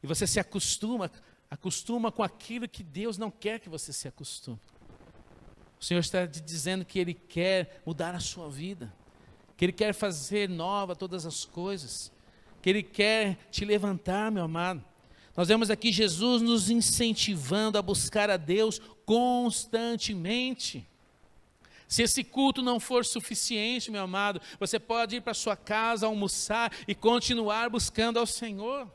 E você se acostuma com aquilo que Deus não quer que você se acostume. O Senhor está te dizendo que Ele quer mudar a sua vida, que Ele quer fazer nova todas as coisas, que Ele quer te levantar, meu amado. nós vemos aqui Jesus nos incentivando a buscar a Deus constantemente. Se esse culto não for suficiente, meu amado, você pode ir para sua casa, almoçar e continuar buscando ao Senhor.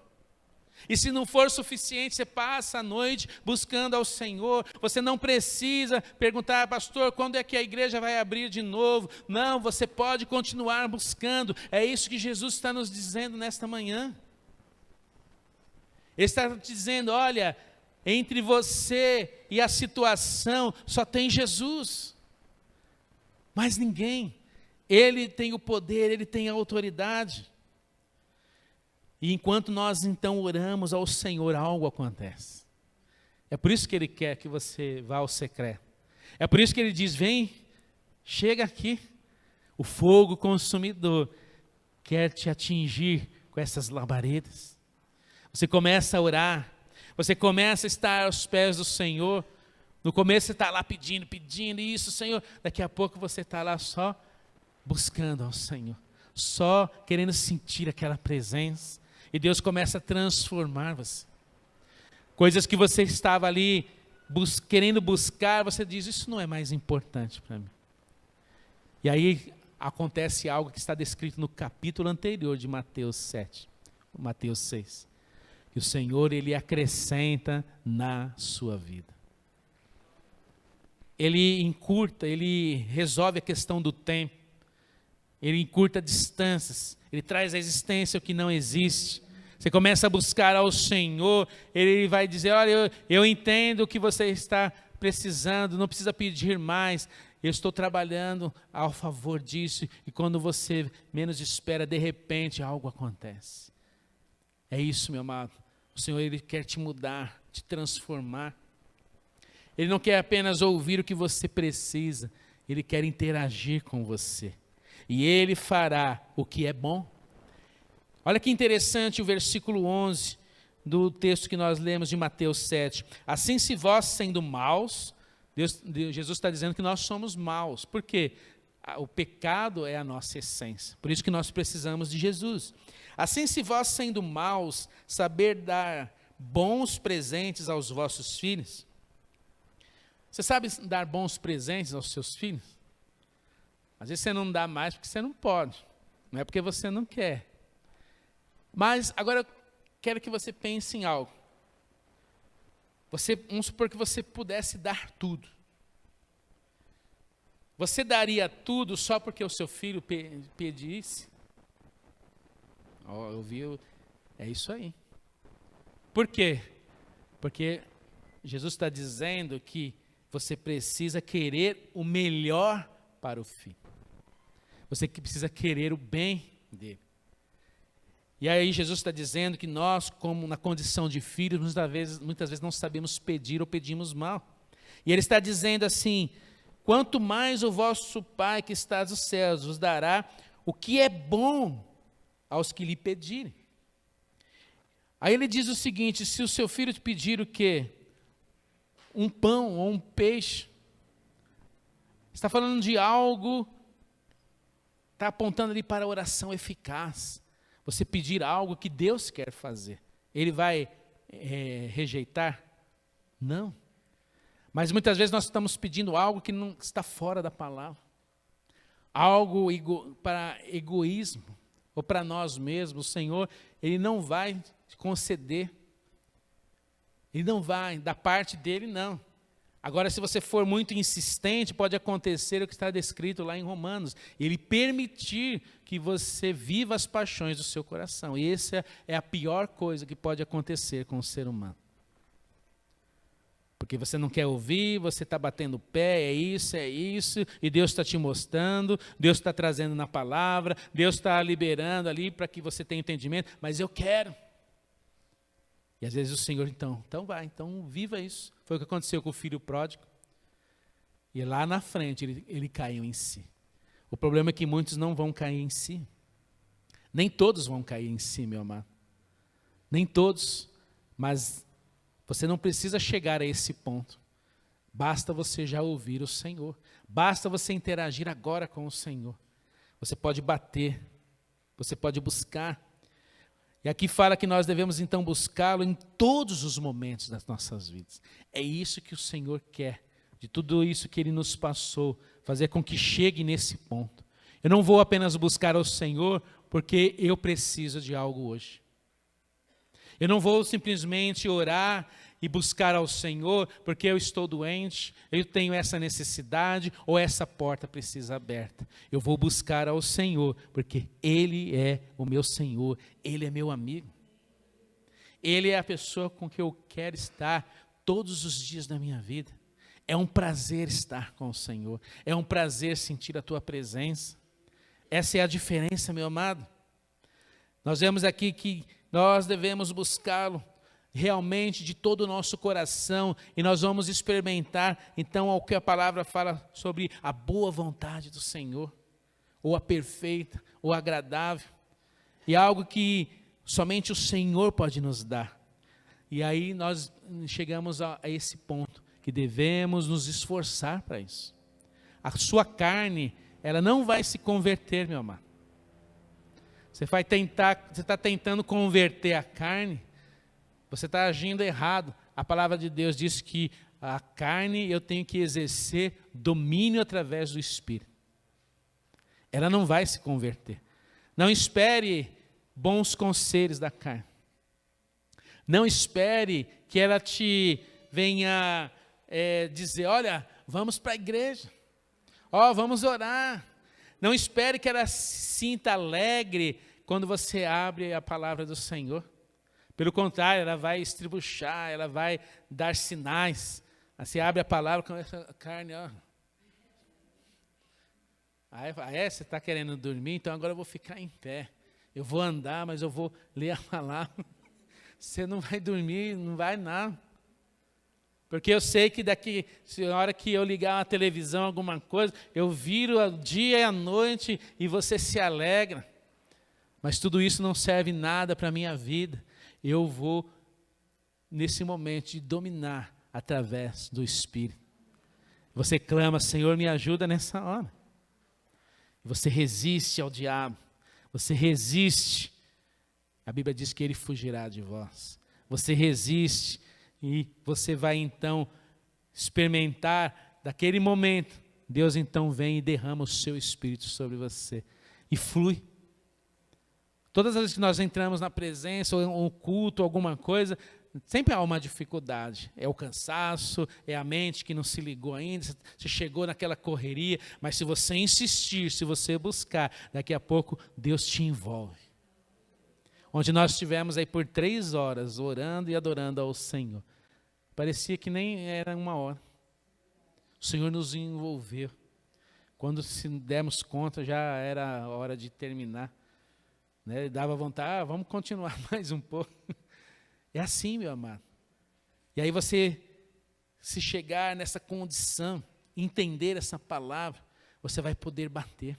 E se não for suficiente, você passa a noite buscando ao Senhor. Você não precisa perguntar, pastor, quando é que a igreja vai abrir de novo? Não, você pode continuar buscando. É isso que Jesus está nos dizendo nesta manhã. Ele está dizendo, olha, entre você e a situação só tem Jesus. Mais ninguém. Ele tem o poder, ele tem a autoridade. E enquanto nós então oramos ao Senhor, algo acontece. É por isso que Ele quer que você vá ao secreto. É por isso que Ele diz, vem, chega aqui. O fogo consumidor quer te atingir com essas labaredas. Você começa a orar, você começa a estar aos pés do Senhor. No começo você está lá pedindo isso, Senhor. Daqui a pouco você está lá só buscando ao Senhor. Só querendo sentir aquela presença. E Deus começa a transformar você. Coisas que você estava ali querendo buscar, você diz, isso não é mais importante para mim. E aí acontece algo que está descrito no capítulo anterior de Mateus 7, Mateus 6. Que o Senhor, Ele acrescenta na sua vida. Ele encurta, Ele resolve a questão do tempo. Ele encurta distâncias. Ele traz à existência o que não existe. Você começa a buscar ao Senhor, Ele vai dizer, olha, eu entendo o que você está precisando, não precisa pedir mais, eu estou trabalhando ao favor disso, e quando você menos espera, de repente algo acontece. É isso, meu amado, o Senhor, Ele quer te mudar, te transformar. Ele não quer apenas ouvir o que você precisa, Ele quer interagir com você, e Ele fará o que é bom. Olha que interessante o versículo 11 do texto que nós lemos de Mateus 7. Assim, se vós sendo maus, Jesus está dizendo que nós somos maus. Por quê? O pecado é a nossa essência. Por isso que nós precisamos de Jesus. Assim, se vós sendo maus, saber dar bons presentes aos vossos filhos. Você sabe dar bons presentes aos seus filhos? Às vezes você não dá mais porque você não pode. Não é porque você não quer. Mas agora eu quero que você pense em algo. Vamos supor que você pudesse dar tudo. Você daria tudo só porque o seu filho pedisse? Eu vi, é isso aí. Por quê? Porque Jesus está dizendo que você precisa querer o melhor para o filho. Você precisa querer o bem dele. E aí Jesus está dizendo que nós, como na condição de filhos, muitas vezes não sabemos pedir ou pedimos mal. E Ele está dizendo assim, quanto mais o vosso Pai que está nos céus vos dará o que é bom aos que lhe pedirem. Aí Ele diz o seguinte, se o seu filho te pedir o quê? Um pão ou um peixe, está falando de algo, está apontando ali para a oração eficaz. Você pedir algo que Deus quer fazer, Ele vai rejeitar? Não. Mas muitas vezes nós estamos pedindo algo que não está fora da palavra. Algo para egoísmo, ou para nós mesmos. O Senhor, Ele não vai conceder. Ele não vai, da parte dEle, não. Agora, se você for muito insistente, pode acontecer o que está descrito lá em Romanos. Ele permitir que você viva as paixões do seu coração. E essa é a pior coisa que pode acontecer com o ser humano. Porque você não quer ouvir, você está batendo o pé, é isso, e Deus está te mostrando, Deus está trazendo na palavra, Deus está liberando ali para que você tenha entendimento, mas eu quero. E às vezes o Senhor, então vai, então viva isso. Foi o que aconteceu com o filho pródigo. E lá na frente ele caiu em si. O problema é que muitos não vão cair em si. Nem todos vão cair em si, meu amado. Nem todos, mas você não precisa chegar a esse ponto. Basta você já ouvir o Senhor. Basta você interagir agora com o Senhor. Você pode bater, você pode buscar. E aqui fala que nós devemos então buscá-lo em todos os momentos das nossas vidas. É isso que o Senhor quer, de tudo isso que Ele nos passou, fazer com que chegue nesse ponto. Eu não vou apenas buscar ao Senhor porque eu preciso de algo hoje. Eu não vou simplesmente orar e buscar ao Senhor porque eu estou doente, eu tenho essa necessidade ou essa porta precisa aberta. Eu vou buscar ao Senhor porque Ele é o meu Senhor, Ele é meu amigo. Ele é a pessoa com que eu quero estar todos os dias da minha vida. É um prazer estar com o Senhor, é um prazer sentir a tua presença. Essa é a diferença, meu amado. Nós vemos aqui que nós devemos buscá-lo realmente de todo o nosso coração, e nós vamos experimentar então o que a palavra fala sobre a boa vontade do Senhor, ou a perfeita, ou agradável, e algo que somente o Senhor pode nos dar. E aí nós chegamos a esse ponto, que devemos nos esforçar para isso. A sua carne, ela não vai se converter, meu amado. Você está tentando converter a carne, você está agindo errado. A palavra de Deus diz que a carne eu tenho que exercer domínio através do Espírito. Ela não vai se converter. Não espere bons conselhos da carne. Não espere que ela te venha dizer, olha, vamos para a igreja. Vamos orar. Não espere que ela se sinta alegre quando você abre a palavra do Senhor. Pelo contrário, ela vai estribuchar, ela vai dar sinais. Você abre a palavra com essa carne, você está querendo dormir, então agora eu vou ficar em pé. Eu vou andar, mas eu vou ler a palavra. Você não vai dormir, não vai nada. Porque eu sei que na hora que eu ligar uma televisão, alguma coisa, eu viro o dia e a noite e você se alegra. Mas tudo isso não serve nada para a minha vida. Eu vou, nesse momento, dominar através do Espírito. Você clama, Senhor, me ajuda nessa hora. Você resiste ao diabo. Você resiste. A Bíblia diz que ele fugirá de vós. Você resiste e você vai então experimentar daquele momento. Deus então vem e derrama o seu Espírito sobre você. E flui. Todas as vezes que nós entramos na presença, ou um culto, alguma coisa, sempre há uma dificuldade. É o cansaço, é a mente que não se ligou ainda, você chegou naquela correria, mas se você insistir, se você buscar, daqui a pouco Deus te envolve. Onde nós estivemos aí por 3 horas, orando e adorando ao Senhor. Parecia que nem era 1 hora. O Senhor nos envolveu. Quando se demos conta, já era a hora de terminar. Dava vontade, vamos continuar mais um pouco. É assim, meu amado. E aí você, se chegar nessa condição, entender essa palavra, você vai poder bater.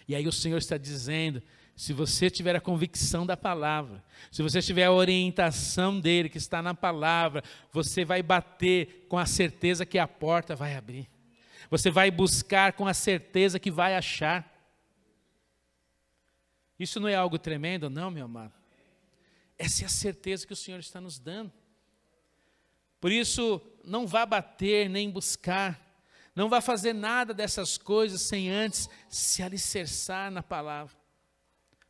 E aí o Senhor está dizendo, se você tiver a convicção da palavra, se você tiver a orientação dele, que está na palavra, você vai bater com a certeza que a porta vai abrir. Você vai buscar com a certeza que vai achar. Isso não é algo tremendo, não, meu amado? Essa é a certeza que o Senhor está nos dando. Por isso, não vá bater nem buscar, não vá fazer nada dessas coisas sem antes se alicerçar na palavra.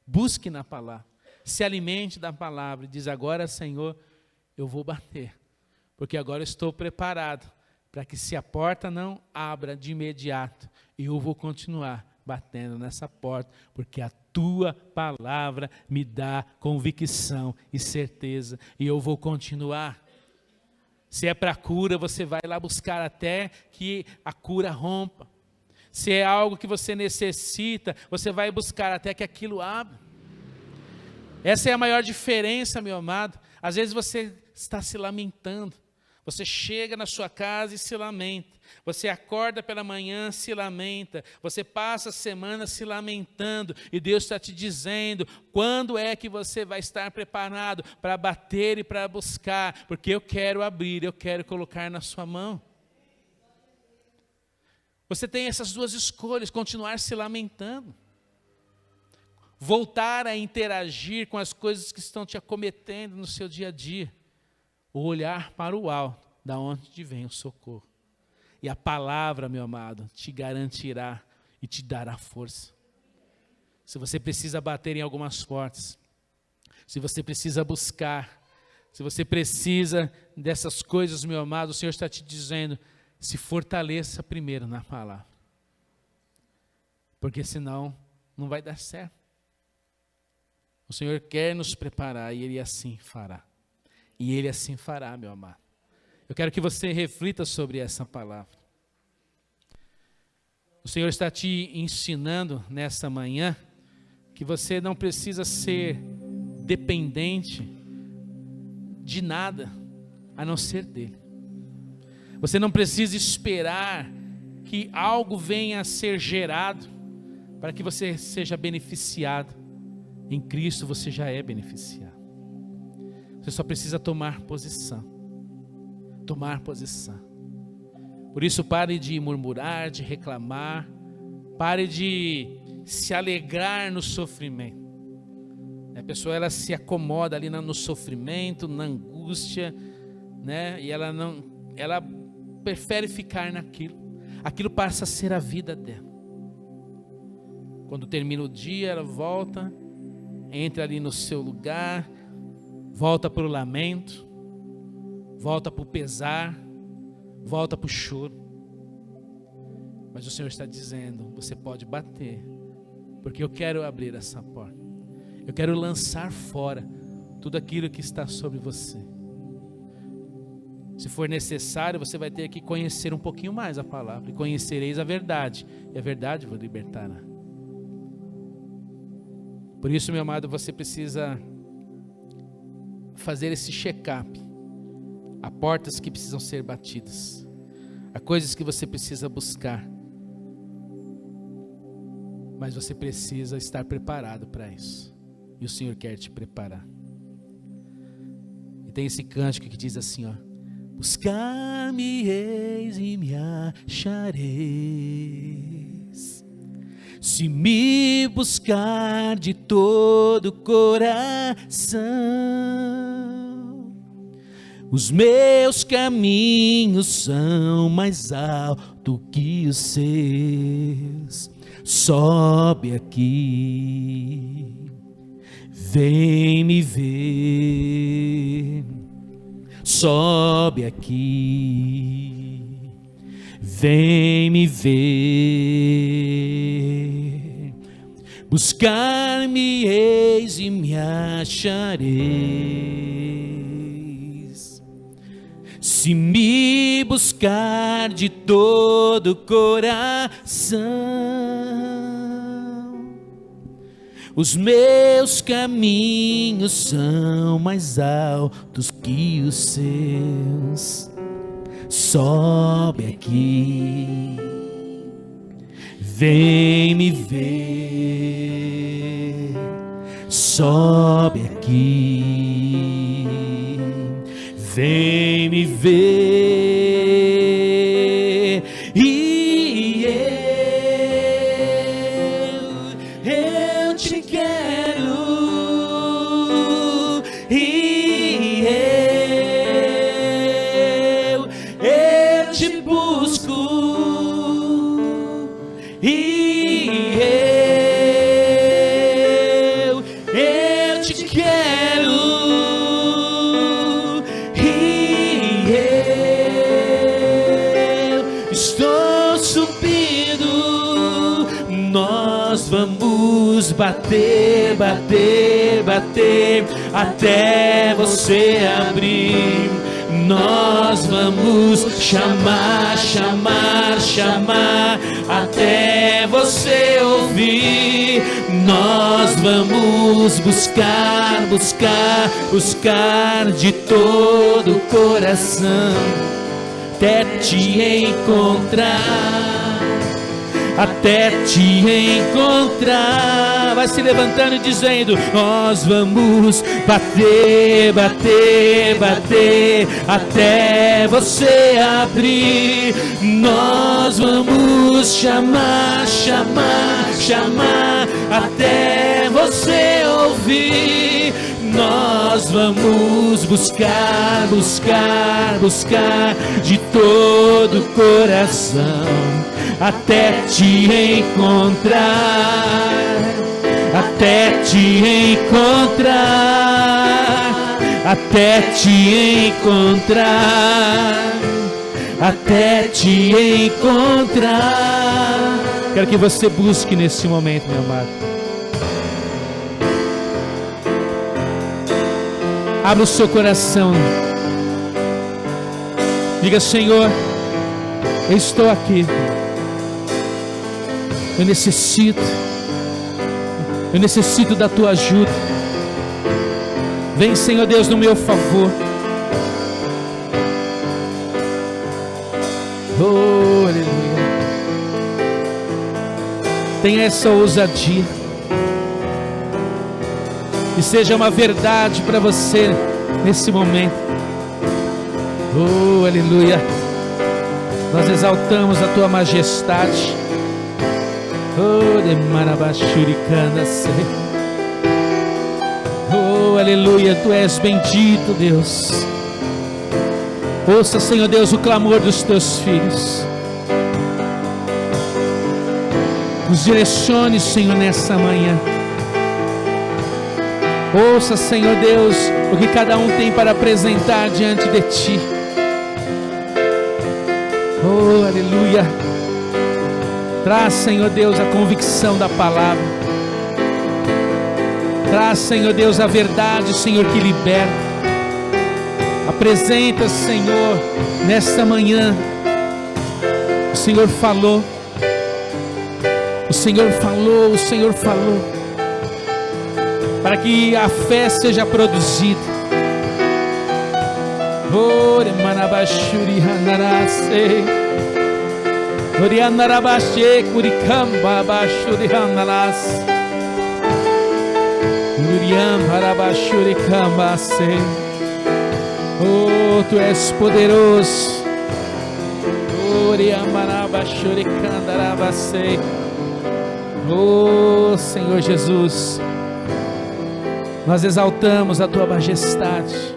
Busque na palavra, se alimente da palavra e diz, agora, Senhor, eu vou bater, porque agora eu estou preparado para que se a porta não abra de imediato, eu vou continuar batendo nessa porta, porque a tua palavra me dá convicção e certeza, e eu vou continuar. Se é para cura, você vai lá buscar até que a cura rompa. Se é algo que você necessita, você vai buscar até que aquilo abra. Essa é a maior diferença, meu amado. Às vezes você está se lamentando. Você chega na sua casa e se lamenta. Você acorda pela manhã, se lamenta. Você passa a semana se lamentando. E Deus está te dizendo, quando é que você vai estar preparado para bater e para buscar? Porque eu quero abrir, eu quero colocar na sua mão. Você tem essas duas escolhas, continuar se lamentando. voltar a interagir com as coisas que estão te acometendo no seu dia a dia, ou olhar para o alto, da onde vem o socorro. E a palavra, meu amado, te garantirá e te dará força. Se você precisa bater em algumas portas, se você precisa buscar, se você precisa dessas coisas, meu amado, o Senhor está te dizendo, se fortaleça primeiro na palavra. Porque senão não vai dar certo. O Senhor quer nos preparar e Ele assim fará. E Ele assim fará, meu amado. Eu quero que você reflita sobre essa palavra. O Senhor está te ensinando nessa manhã que você não precisa ser dependente de nada a não ser dele. Você não precisa esperar que algo venha a ser gerado para que você seja beneficiado. Em Cristo você já é beneficiado. Você só precisa tomar posição. Tomar posição. Por isso pare de murmurar, de reclamar, pare de se alegrar no sofrimento. A pessoa ela se acomoda ali no sofrimento, na angústia, né? E ela prefere ficar naquilo. Aquilo passa a ser a vida dela. Quando termina o dia, ela volta, entra ali no seu lugar, volta para o lamento, volta para o pesar, volta para o choro. Mas o Senhor está dizendo, você pode bater, porque eu quero abrir essa porta. Eu quero lançar fora tudo aquilo que está sobre você. Se for necessário, você vai ter que conhecer um pouquinho mais a palavra. E conhecereis a verdade. E a verdade vos libertará. Por isso, meu amado, você precisa fazer esse check-up. Há portas que precisam ser batidas. Há coisas que você precisa buscar. Mas você precisa estar preparado para isso. E o Senhor quer te preparar. E tem esse cântico que diz assim, ó: buscar-me-eis e me achareis, se me buscar de todo o coração. Os meus caminhos são mais altos que os seus. Sobe aqui, vem me ver. Sobe aqui, vem me ver. Buscar-me-eis e me achareis, se me buscar de todo o coração. Os meus caminhos são mais altos que os seus. Sobe aqui, vem me ver. Sobe aqui, vem me ver. E eu te quero, e eu te busco, e eu te quero, e eu estou subindo. Nós vamos bater, bater, bater, até você abrir. Nós vamos chamar, chamar, chamar, até você ouvir. Nós vamos buscar, buscar, buscar de todo o coração, até te encontrar, até te encontrar. Vai se levantando e dizendo: nós vamos bater, bater, bater, até você abrir. Nós vamos chamar, chamar, chamar, até você você ouvir, nós vamos buscar, buscar, buscar de todo o coração, até te encontrar, até te encontrar, até te encontrar, até te encontrar. Quero que você busque nesse momento, meu amado. Abra o seu coração. Diga: Senhor, eu estou aqui. Eu necessito da tua ajuda. Vem, Senhor Deus, no meu favor. Oh, aleluia. Tenha essa ousadia. E seja uma verdade para você nesse momento. Oh, aleluia. Nós exaltamos a tua majestade. Oh, de marabashuricanda se. Oh, aleluia. Tu és bendito, Deus. Ouça, Senhor Deus, o clamor dos teus filhos. Nos direcione, Senhor, nessa manhã. Ouça, Senhor Deus, o que cada um tem para apresentar diante de Ti. Oh, aleluia. Traz, Senhor Deus, a convicção da palavra. Traz, Senhor Deus, a verdade, Senhor, que liberta. Apresenta, Senhor, nesta manhã. O Senhor falou. O Senhor falou, o Senhor falou. Para que a fé seja produzida. Ore manabashuri hanarase. Ore hanarabashe kurikamba bashuri hanaras. Uriam harabashuri kambase. Oh, tu és poderoso. Ore amarabashuri kandarabase. Oh, Senhor Jesus, nós exaltamos a tua majestade.